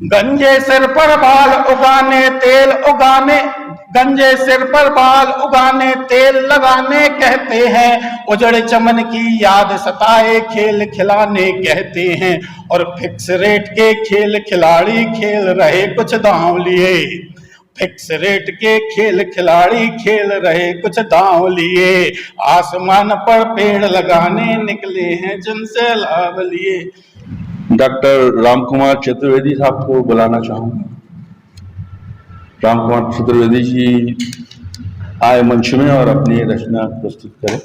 गंजे सिर पर बाल उगाने तेल उगाने, गंजे सिर पर बाल उगाने तेल लगाने कहते हैं, उजड़ चमन की याद सताए खेल खिलाने कहते हैं। और फिक्स रेट के खेल खिलाड़ी खेल रहे कुछ दांव लिए, फिक्स रेट के खेल खिलाड़ी खेल रहे कुछ दांव लिए, आसमान पर पेड़ लगाने निकले हैं जिनसे लाभ लिए। डॉक्टर रामकुमार चतुर्वेदी साहब को बुलाना चाहूंगा। रामकुमार चतुर्वेदी जी आए मंच में और अपनी रचना प्रस्तुत करें।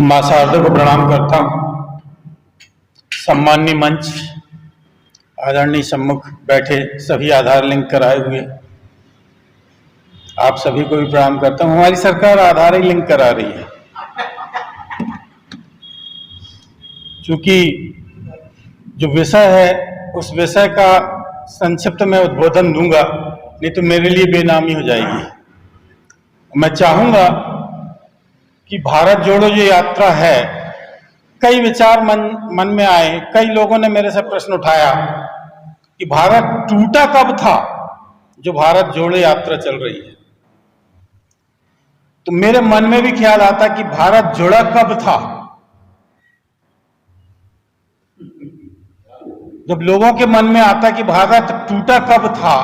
मां शारदा को प्रणाम करता हूं। सम्माननीय मंच, आदरणीय सम्मुख बैठे सभी आधार लिंक कराए हुए आप सभी को भी प्रणाम करता हूं। हमारी सरकार आधार ही लिंक करा रही है, क्योंकि जो विषय है उस विषय का संक्षिप्त में उद्बोधन दूंगा, नहीं तो मेरे लिए बेनामी हो जाएगी। मैं चाहूंगा कि भारत जोड़ो जो यात्रा है, कई विचार मन में आए, कई लोगों ने मेरे से प्रश्न उठाया कि भारत टूटा कब था जो भारत जोड़ो यात्रा चल रही है। तो मेरे मन में भी ख्याल आता कि भारत जुड़ा कब था। जब लोगों के मन में आता कि भारत टूटा कब था,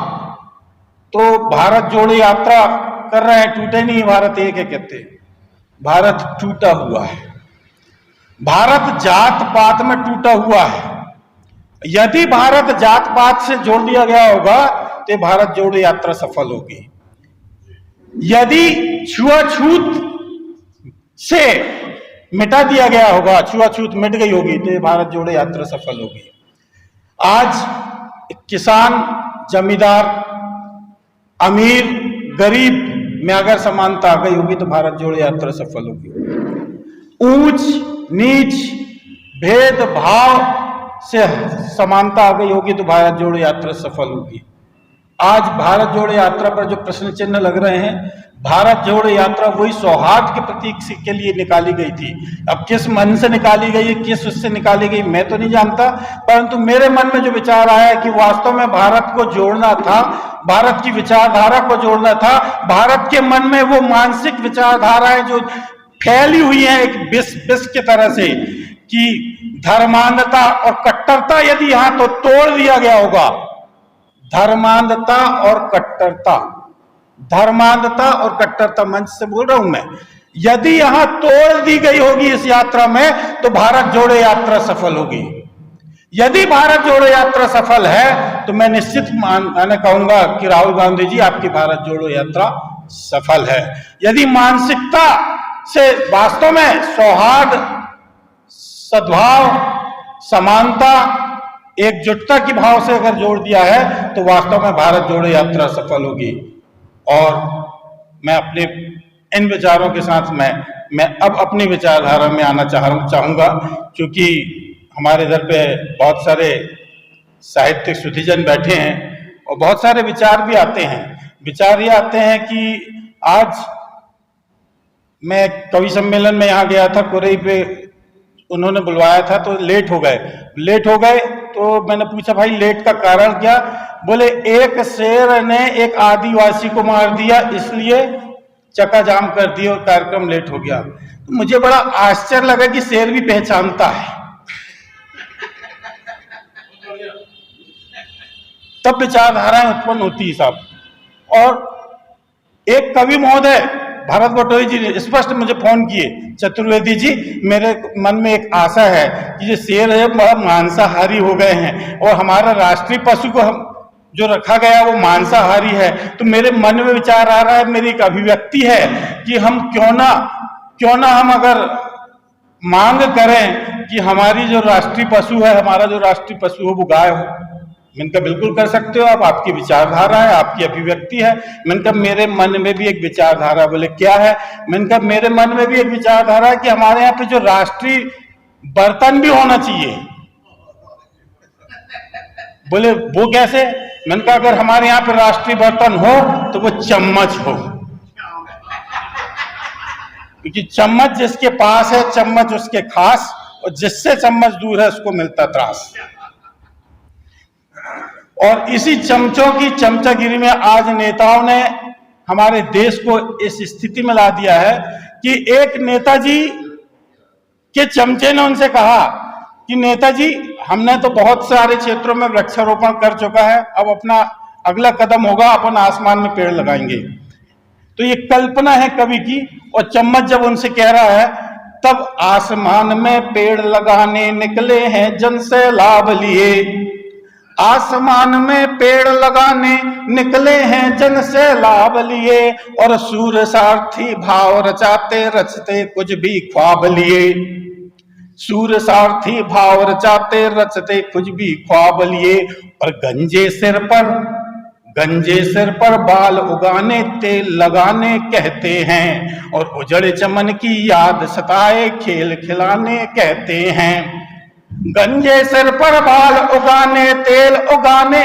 तो भारत जोड़ो यात्रा कर रहे हैं, टूटे नहीं, भारत एक है कहते हैं। भारत टूटा हुआ है, भारत जात पात में टूटा हुआ है। यदि भारत जात पात से जोड़ दिया गया होगा तो भारत जोड़ो यात्रा सफल होगी। यदि छुआछूत से मिटा दिया गया होगा, छुआछूत मिट गई होगी, तो भारत जोड़ो यात्रा सफल होगी। आज किसान, जमींदार, अमीर, गरीब में अगर समानता आ गई होगी तो भारत जोड़ो यात्रा सफल होगी। ऊंच नीच भेदभाव से समानता आ गई होगी तो भारत जोड़ो यात्रा सफल होगी। आज भारत जोड़ो यात्रा पर जो प्रश्न चिन्ह लग रहे हैं, भारत जोड़ो यात्रा वही सौहार्द के प्रतीक के लिए निकाली गई थी। अब किस मन से निकाली गई है, किस उससे निकाली गई, मैं तो नहीं जानता, परंतु मेरे मन में जो विचार आया है कि वास्तव में भारत को जोड़ना था, भारत की विचारधारा को जोड़ना था। भारत के मन में वो मानसिक विचारधाराएं जो फैली हुई है एक विष की तरह से, कि धर्मांधता और कट्टरता यदि यहां तो तोड़ दिया गया होगा, धर्मांधता और कट्टरता, धर्मांधता और कट्टरता, मंच से बोल रहा हूं मैं, यदि यहां तोड़ दी गई होगी इस यात्रा में तो भारत जोड़ो यात्रा सफल होगी। यदि भारत जोड़ो यात्रा सफल है तो मैं निश्चित मैंने कहूंगा कि राहुल गांधी जी आपकी भारत जोड़ो यात्रा सफल है। यदि मानसिकता से वास्तव में सौहार्द, सद्भाव, समानता, एकजुटता की भाव से अगर जोड़ दिया है तो वास्तव में भारत जोड़ो यात्रा सफल होगी। और मैं अपने इन विचारों के साथ मैं अब अपनी विचारधारा में आना चाहूंगा, क्योंकि हमारे इधर पे बहुत सारे साहित्यिक सुधीजन बैठे हैं और बहुत सारे विचार भी आते हैं। विचार ये आते हैं कि आज मैं कवि सम्मेलन में यहाँ गया था, कुरई पे उन्होंने बुलवाया था, तो लेट हो गए तो मैंने पूछा भाई लेट का कारण क्या? बोले एक शेर ने एक आदिवासी को मार दिया इसलिए चक्का जाम कर दिया और कार्यक्रम लेट हो गया। तो मुझे बड़ा आश्चर्य लगा कि शेर भी पहचानता है। तब विचारधाराएं उत्पन्न होती है साहब। और एक कवि महोदय भारत बटोई जी ने स्पष्ट मुझे फोन किए, चतुर्वेदी जी मेरे मन में एक आशा है कि ये शेर है बहुत मांसाहारी हो गए हैं और हमारा राष्ट्रीय पशु को हम जो रखा गया वो मांसाहारी है। तो मेरे मन में विचार आ रहा है, मेरी एक अभिव्यक्ति है कि हम क्यों ना हम अगर मांग करें कि हमारी जो राष्ट्रीय पशु है, हमारा जो राष्ट्रीय पशु हो वो गाय हो। मैंने कहा बिल्कुल कर सकते हो आप, आपकी विचारधारा है, आपकी अभिव्यक्ति है। मैंने कहा मेरे मन में भी एक विचारधारा। बोले क्या है? मैंने कहा मेरे मन में भी एक विचारधारा है कि हमारे यहाँ पे जो राष्ट्रीय बर्तन भी होना चाहिए। बोले वो कैसे? मैंने कहा अगर हमारे यहाँ पे राष्ट्रीय बर्तन हो तो वो चम्मच हो। क्योंकि चम्मच जिसके पास है चम्मच उसके खास, और जिससे चम्मच दूर है उसको मिलता त्रास। और इसी चमचों की चमचागिरी में आज नेताओं ने हमारे देश को इस स्थिति में ला दिया है कि एक नेताजी के चमचे ने उनसे कहा कि नेताजी, हमने तो बहुत सारे क्षेत्रों में वृक्षारोपण कर चुका है, अब अपना अगला कदम होगा अपन आसमान में पेड़ लगाएंगे। तो ये कल्पना है कवि की। और चम्मच जब उनसे कह रहा है तब आसमान में पेड़ लगाने निकले हैं जन से लाभ लिए, आसमान में पेड़ लगाने निकले हैं जन से लाभ लिए, और सूर सारथी भाव रचाते रचते कुछ भी ख्वाब लिए, सूर सारथी भाव रचाते रचते कुछ भी ख्वाब लिए। और गंजे सिर पर बाल उगाने तेल लगाने कहते हैं, और उजड़े चमन की याद सताए खेल खिलाने कहते हैं। गंजे सिर पर बाल उगाने तेल उगाने,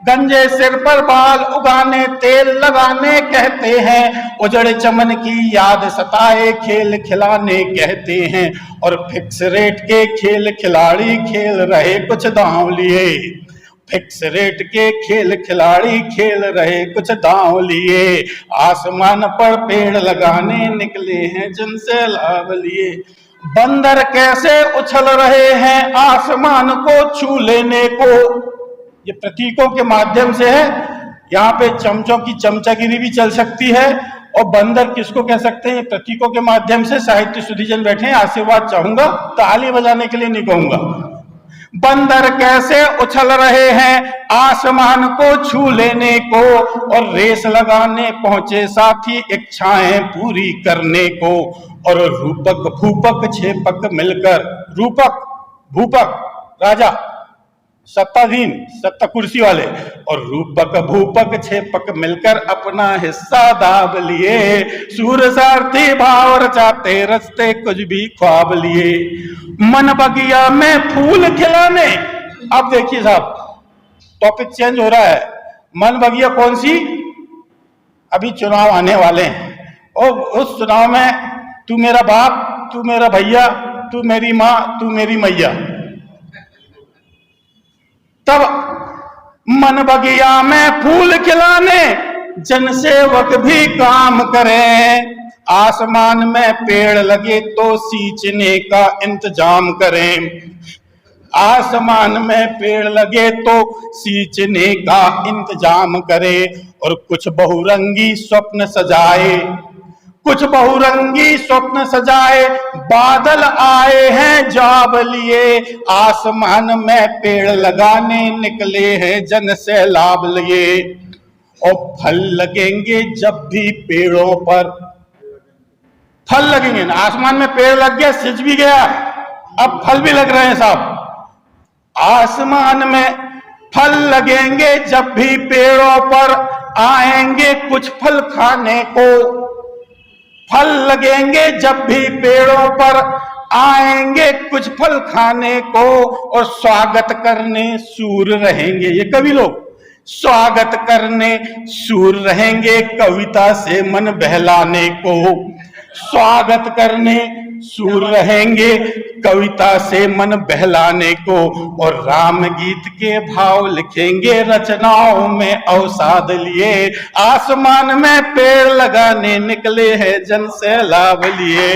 गंजे सिर पर बाल उगाने तेल लगाने कहते हैं, उजड़े चमन की याद सताए खेल खिलाने कहते हैं। और फिक्स रेट के खेल खिलाड़ी खेल रहे कुछ दांव लिए, फिक्स रेट के खेल खिलाड़ी खेल रहे कुछ दांव लिए, आसमान पर पेड़ लगाने निकले हैं जन से लाभ लिए। बंदर कैसे उछल रहे हैं आसमान को छू लेने को, ये प्रतीकों के माध्यम से है। यहाँ पे चमचों की चमचागिरी भी चल सकती है, और बंदर किसको कह सकते हैं, प्रतीकों के माध्यम से। साहित्य सुधीजन बैठे हैं, आशीर्वाद चाहूंगा, ताली बजाने के लिए नहीं कहूंगा। बंदर कैसे उछल रहे हैं आसमान को छू लेने को, और रेस लगाने पहुंचे साथी इच्छाएं पूरी करने को। और रूपक भूपक छेपक मिलकर, रूपक भूपक राजा सत्ताधीन, सत्ता कुर्सी वाले, और रूपक भूपक छेपक मिलकर अपना हिस्सा दाब लिए, सूर सारथी भाव रचाते रचते कुछ भी ख्वाब लिए। मन बगिया में फूल खिलाने, अब देखिए साहब टॉपिक चेंज हो रहा है। मन बगिया कौन सी, अभी चुनाव आने वाले हैं, और उस चुनाव में तू मेरा बाप, तू मेरा भैया, तू मेरी माँ, तू मेरी मैया। तब मन बगिया में फूल खिलाने जन सेवक भी काम करें, आसमान में पेड़ लगे तो सींचने का इंतजाम करें, आसमान में पेड़ लगे तो सींचने का इंतजाम करें। और कुछ बहुरंगी स्वप्न सजाए, कुछ बहुरंगी स्वप्न सजाए, बादल आए हैं जाब लिए, आसमान में पेड़ लगाने निकले हैं जन से लाभ लिए। और फल लगेंगे जब भी पेड़ों पर, फल लगेंगे ना, आसमान में पेड़ लग गया, सिंच भी गया, अब फल भी लग रहे हैं साहब। आसमान में फल लगेंगे जब भी पेड़ों पर, आएंगे कुछ फल खाने को, फल लगेंगे जब भी पेड़ों पर, आएंगे कुछ फल खाने को। और स्वागत करने सूर रहेंगे, ये कवि लोग स्वागत करने सूर रहेंगे कविता से मन बहलाने को, स्वागत करने सूर रहेंगे कविता से मन बहलाने को। और राम गीत के भाव लिखेंगे रचनाओं में अवसाद लिए, आसमान में पेड़ लगाने निकले हैं जन से लाभ लिए।